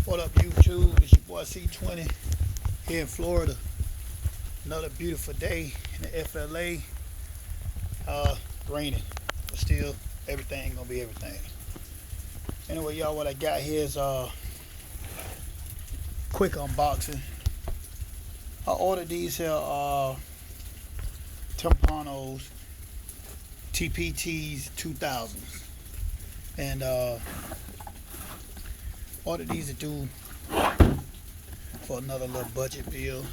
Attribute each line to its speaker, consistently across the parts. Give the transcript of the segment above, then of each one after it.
Speaker 1: What up, YouTube? It's your boy C20 here in Florida. Another beautiful day in the FLA. Raining, but still, everything gonna be everything. Anyway, y'all, what I got here is quick unboxing. I ordered these here Timpanos TPTs 2000s, and ordered these to do for another little budget bill.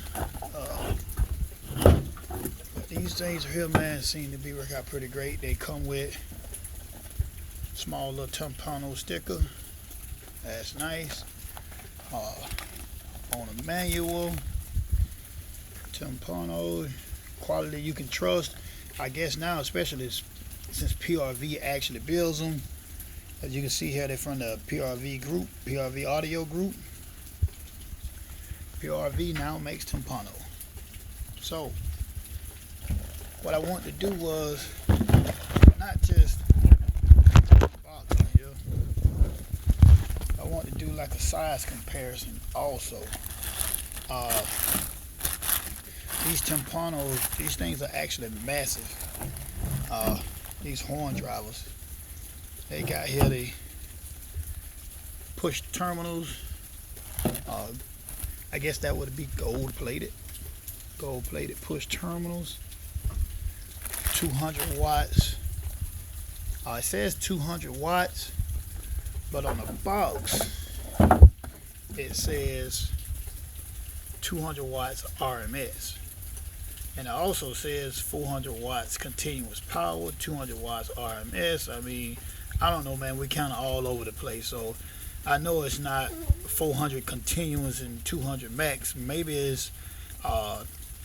Speaker 1: But these things here, man, seem to be working out pretty great. They come with small little Timpano sticker. That's nice. On a manual, Timpano quality you can trust. I guess now, especially since PRV actually builds them. As you can see here, they're from the PRV group, PRV audio group. PRV now makes Timpano. So, what I want to do was not just box here. I want to do like a size comparison also. These Timpanos, these things are actually massive. These horn drivers. They got here the push terminals. I guess that would be gold plated push terminals. 200 watts. It says 200 watts, but on the box it says 200 watts RMS. And it also says 400 watts continuous power, 200 watts RMS. I mean, I don't know, man. We kind of all over the place. So I know it's not 400 continuous and 200 max. Maybe it's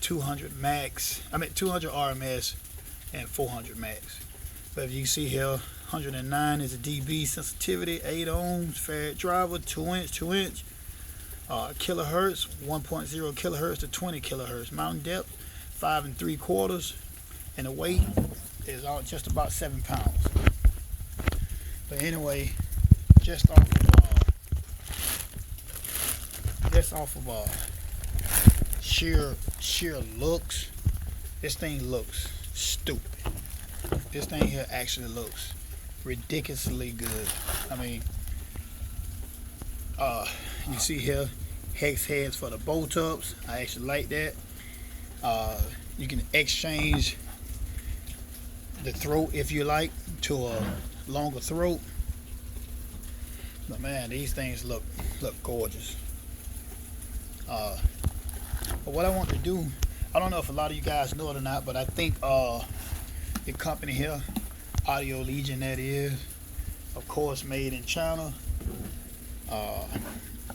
Speaker 1: 200 max. 200 RMS and 400 max. But if you see here, 109 is a dB sensitivity, 8 ohms, Farad driver, 2-inch, kilohertz, 1.0 kilohertz to 20 kilohertz. Mountain depth, 5 3/4, and the weight is just about 7 pounds. But anyway, just off of sheer looks, this thing looks stupid. This thing here actually looks ridiculously good. I mean, you see here hex heads for the bolt ups. I actually like that. You can exchange the throat if you like to a longer throat. But man, these things look gorgeous. But what I want to do, I don't know if a lot of you guys know it or not, but I think the company here, Audio Legion, that is, of course, made in China.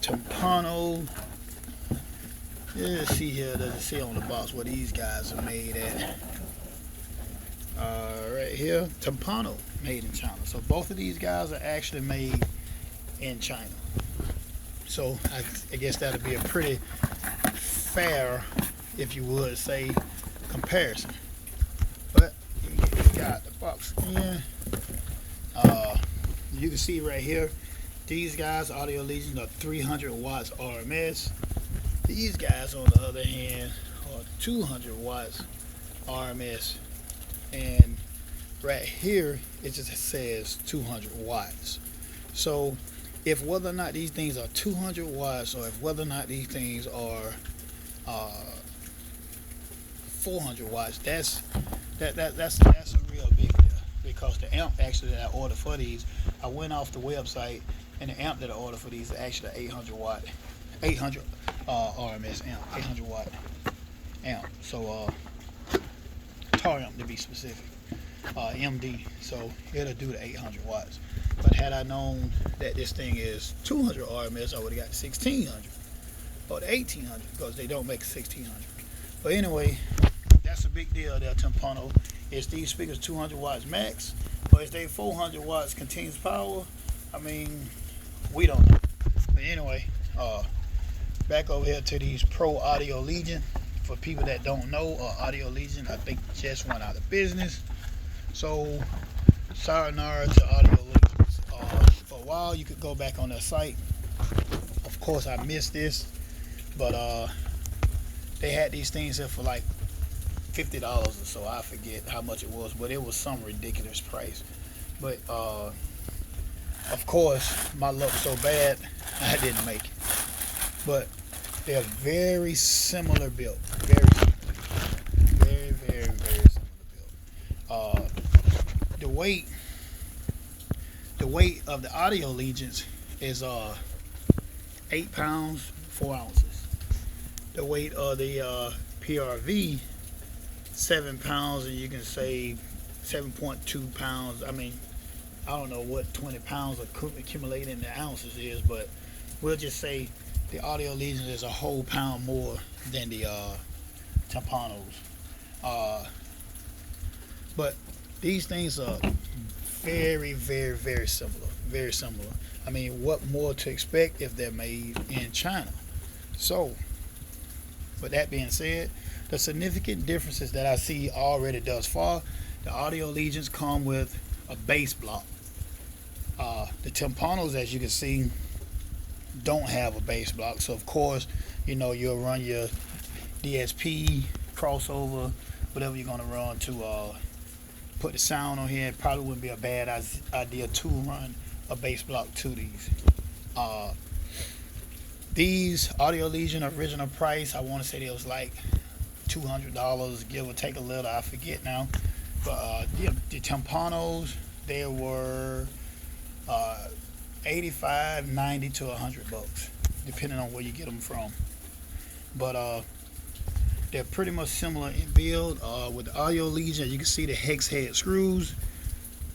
Speaker 1: Timpano. Let's see here, does it say on the box where these guys are made at? Right here, Timpano, made in China. So both of these guys are actually made in China. So I guess that'd be a pretty fair, if you would say, comparison. But you get this guy out the box again. You can see right here, these guys, Audio Legion, are 300 watts RMS. These guys, on the other hand, are 200 watts RMS. And right here, it just says 200 watts. So if whether or not these things are 200 watts, or if whether or not these things are 400 watts, that's a real big deal. Because the amp actually that I ordered for these, I went off the website, and the amp that I ordered for these is actually 800 RMS amp, 800 watt amp. So tar amp to be specific, MD. So it'll do the 800 watts. But had I known that this thing is 200 RMS, I would have got the 1600 or the 1800, because they don't make 1600. But anyway, that's a big deal there, Timpano. Is these speakers 200 watts max, or is they 400 watts continuous power? I mean, we don't know. But anyway, back over here to these Pro Audio Legion. For people that don't know, Audio Legion, I think, just went out of business. So sayonara to Audio Legion. For a while, you could go back on their site. Of course I missed this, but they had these things here for like $50 or so. I forget how much it was, but it was some ridiculous price. But of course, my luck so bad, I didn't make it. But they're very similar built. Very similar built. The weight of the Audio Legions is 8 pounds 4 ounces. The weight of the PRV 7 pounds, and you can say 7.2 pounds. I mean, I don't know what 20 pounds accumulating in the ounces is, but we'll just say the Audio Legion is a whole pound more than the Timpanos. But these things are very, very, very similar. Very similar. I mean, what more to expect if they're made in China? So, with that being said, the significant differences that I see already thus far, the Audio Legions come with a bass block. The Timpanos, as you can see, don't have a bass block. So of course, you know, you'll run your DSP crossover, whatever you're gonna run to put the sound on here. It probably wouldn't be a bad idea to run a bass block to these. These Audio Legion original price, I want to say it was like $200, give or take a little. I forget now. But the Timpanos, they were $85, $90 to $100, depending on where you get them from. But they're pretty much similar in build. With the Audio Legion, you can see the hex head screws.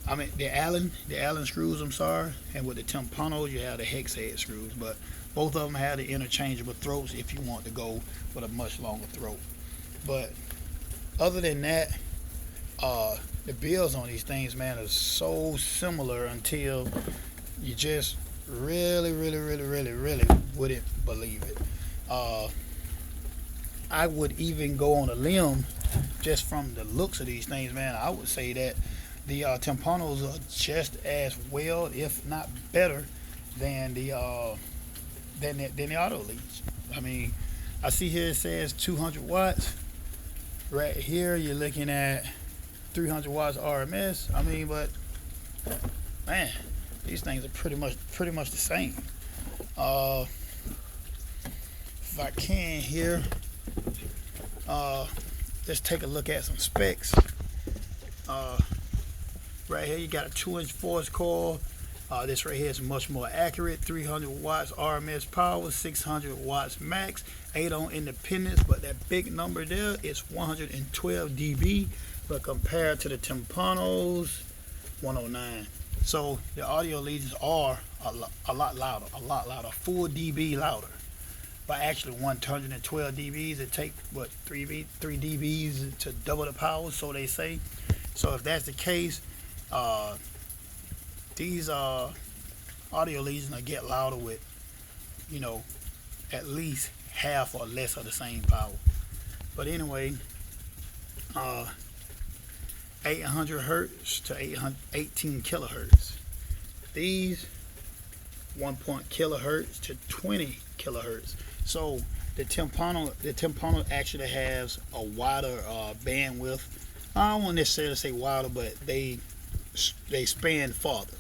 Speaker 1: I mean the Allen screws. I'm sorry. And with the Timpanos, you have the hex head screws. But both of them have the interchangeable throats if you want to go with a much longer throat. But other than that, the builds on these things, man, are so similar until you just really wouldn't believe it. I would even go on a limb just from the looks of these things, man. I would say that the Timpanos are just as well, if not better, than the Audio Legion. I mean, I see here it says 200 watts. Right here, you're looking at 300 watts RMS. I mean, but man, these things are pretty much the same. If I can here, let's take a look at some specs. Right here, you got a 2-inch force coil. This right here is much more accurate. 300 watts RMS power, 600 watts max, 8 on independence, but that big number there is 112 dB. But compared to the Timpanos, 109. So the Audio Legions are a lot louder, 4 dB louder. By actually 112 dBs, it takes what 3 dBs to double the power, so they say. So if that's the case, these Audio Legions will get louder with, you know, at least half or less of the same power. But anyway, 800 hertz to 18 kilohertz. These 1 kilohertz to 20 kilohertz. So the Timpano actually has a wider bandwidth. I don't want necessarily say wider, but they span farther.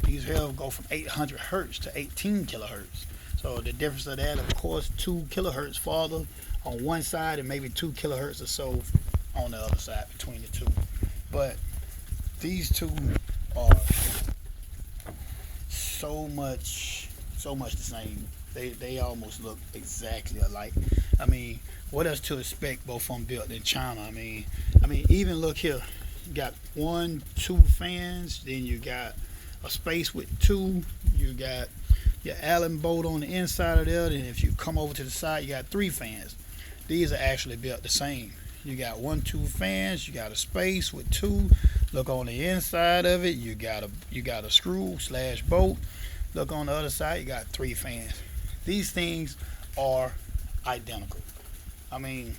Speaker 1: These here go from 800 hertz to 18 kilohertz. So the difference of that, of course, 2 kilohertz farther on one side and maybe 2 kilohertz or so on the other side between the two. But these two are so much the same. They almost look exactly alike. I mean, what else to expect both from built in China? I mean, even look here. You got 1, 2 fans, then you got a space with 2. You got your Allen bolt on the inside of there, and if you come over to the side, you got 3 fans. These are actually built the same. You got 1, 2 fans. You got a space with 2. Look on the inside of it. You got a screw / bolt. Look on the other side. You got 3 fans. These things are identical. I mean,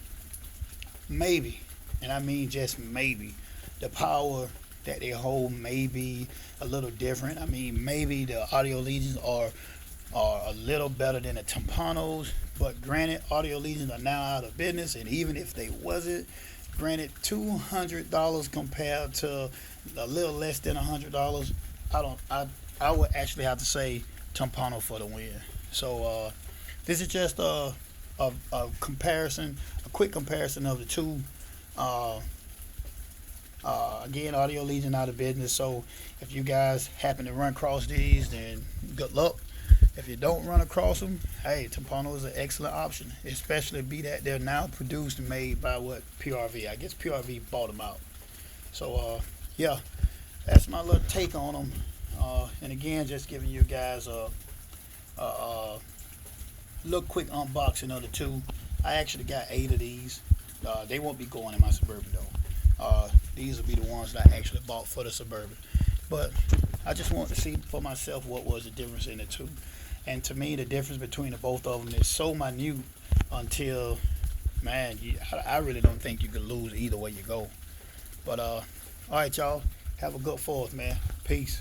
Speaker 1: maybe, and I mean just maybe, the power that they hold may be a little different. I mean, maybe the Audio Legions are are a little better than the Timpanos, but granted, Audio Legions are now out of business, and even if they wasn't, granted, $200 compared to a little less than $100, I would actually have to say Timpano for the win. So this is just a comparison, a quick comparison of the two. Uh, Again, Audio Legion out of business, so if you guys happen to run across these, then good luck. If you don't run across them, hey, Timpano is an excellent option, especially be that they're now produced and made by what, PRV. I guess PRV bought them out. So yeah, that's my little take on them. And again, just giving you guys a little quick unboxing of the two. I actually got 8 of these. They won't be going in my Suburban though. These will be the ones that I actually bought for the Suburban. But I just wanted to see for myself what was the difference in the two. And to me, the difference between the both of them is so minute until, man, I really don't think you could lose either way you go. But all right, y'all, have a good 4th, man. Peace.